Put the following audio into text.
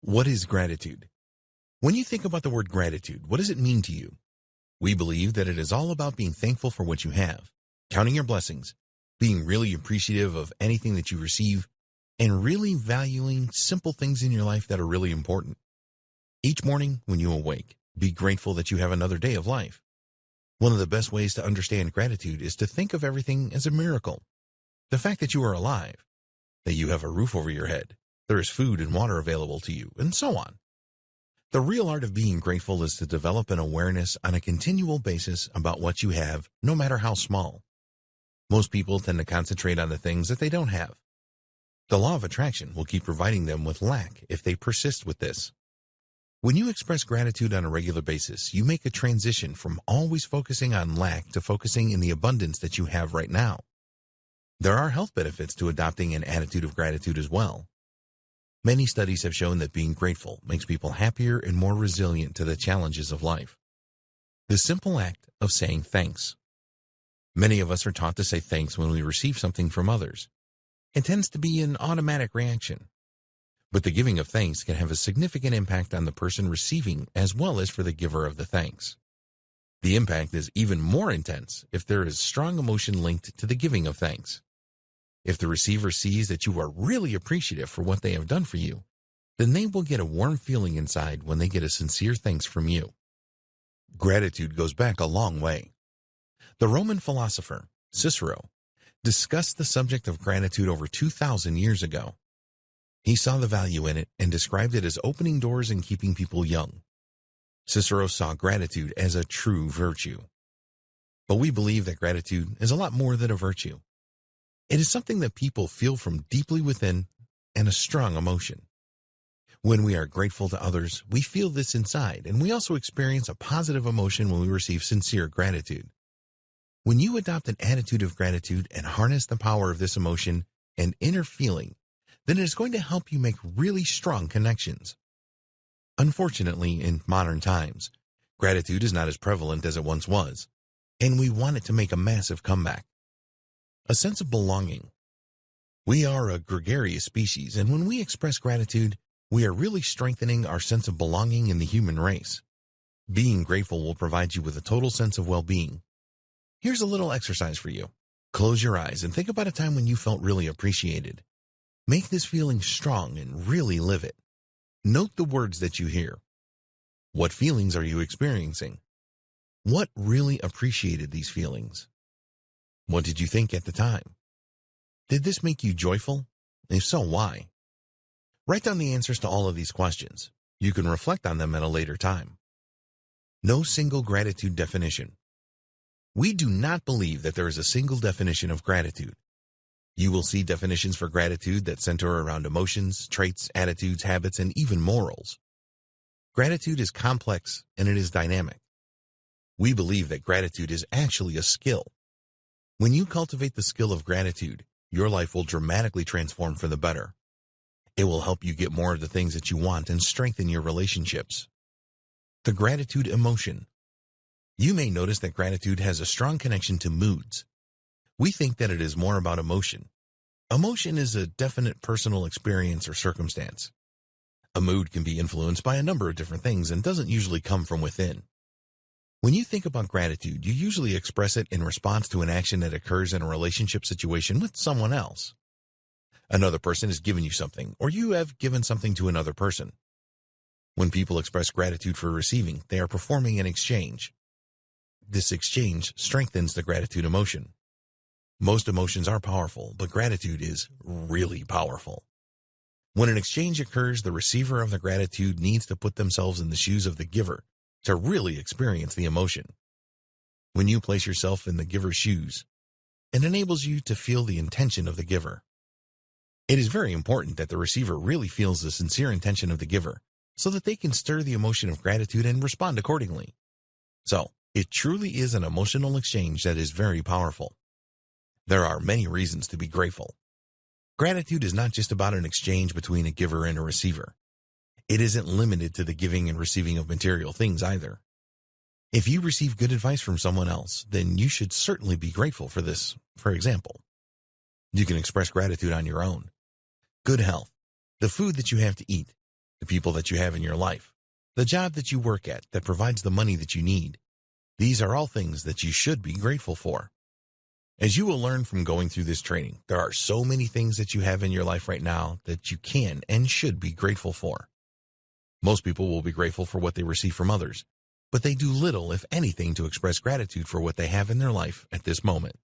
What is gratitude? When you think about the word gratitude, what does it mean to you? We believe that it is all about being thankful for what you have, counting your blessings, being really appreciative of anything that you receive, and really valuing simple things in your life that are really important. Each morning when you awake, be grateful that you have another day of life. One of the best ways to understand gratitude is to think of everything as a miracle. The fact that you are alive, that you have a roof over your head, there is food and water available to you, and so on. The real art of being grateful is to develop an awareness on a continual basis about what you have, no matter how small. Most people tend to concentrate on the things that they don't have. The law of attraction will keep providing them with lack if they persist with this. When you express gratitude on a regular basis, you make a transition from always focusing on lack to focusing in the abundance that you have right now. There are health benefits to adopting an attitude of gratitude as well. Many studies have shown that being grateful makes people happier and more resilient to the challenges of life. The simple act of saying thanks. Many of us are taught to say thanks when we receive something from others. It tends to be an automatic reaction. But the giving of thanks can have a significant impact on the person receiving as well as for the giver of the thanks. The impact is even more intense if there is strong emotion linked to the giving of thanks. If the receiver sees that you are really appreciative for what they have done for you, then they will get a warm feeling inside when they get a sincere thanks from you. Gratitude goes back a long way. The Roman philosopher, Cicero, discussed the subject of gratitude over 2,000 years ago. He saw the value in it and described it as opening doors and keeping people young. Cicero saw gratitude as a true virtue. But we believe that gratitude is a lot more than a virtue. It is something that people feel from deeply within and a strong emotion. When we are grateful to others, we feel this inside, and we also experience a positive emotion when we receive sincere gratitude. When you adopt an attitude of gratitude and harness the power of this emotion and inner feeling, then it is going to help you make really strong connections. Unfortunately, in modern times, gratitude is not as prevalent as it once was, and we want it to make a massive comeback. A sense of belonging. We are a gregarious species, and when we express gratitude, we are really strengthening our sense of belonging in the human race. Being grateful will provide you with a total sense of well-being. Here's a little exercise for you. Close your eyes and think about a time when you felt really appreciated. Make this feeling strong and really live it. Note the words that you hear. What feelings are you experiencing? What really appreciated these feelings? What did you think at the time? Did this make you joyful? If so, why? Write down the answers to all of these questions. You can reflect on them at a later time. No single gratitude definition. We do not believe that there is a single definition of gratitude. You will see definitions for gratitude that center around emotions, traits, attitudes, habits, and even morals. Gratitude is complex and it is dynamic. We believe that gratitude is actually a skill. When you cultivate the skill of gratitude, your life will dramatically transform for the better. It will help you get more of the things that you want and strengthen your relationships. The gratitude emotion. You may notice that gratitude has a strong connection to moods. We think that it is more about emotion. Emotion is a definite personal experience or circumstance. A mood can be influenced by a number of different things and doesn't usually come from within. When you think about gratitude, you usually express it in response to an action that occurs in a relationship situation with someone else. Another person has given you something, or you have given something to another person. When people express gratitude for receiving, they are performing an exchange. This exchange strengthens the gratitude emotion. Most emotions are powerful, but gratitude is really powerful. When an exchange occurs, the receiver of the gratitude needs to put themselves in the shoes of the giver to really experience the emotion. When you place yourself in the giver's shoes, it enables you to feel the intention of the giver. It is very important that the receiver really feels the sincere intention of the giver so that they can stir the emotion of gratitude and respond accordingly. So, it truly is an emotional exchange that is very powerful. There are many reasons to be grateful. Gratitude is not just about an exchange between a giver and a receiver. It isn't limited to the giving and receiving of material things either. If you receive good advice from someone else, then you should certainly be grateful for this. For example, you can express gratitude on your own. Good health, the food that you have to eat, the people that you have in your life, the job that you work at that provides the money that you need. These are all things that you should be grateful for. As you will learn from going through this training, there are so many things that you have in your life right now that you can and should be grateful for. Most people will be grateful for what they receive from others, but they do little, if anything, to express gratitude for what they have in their life at this moment.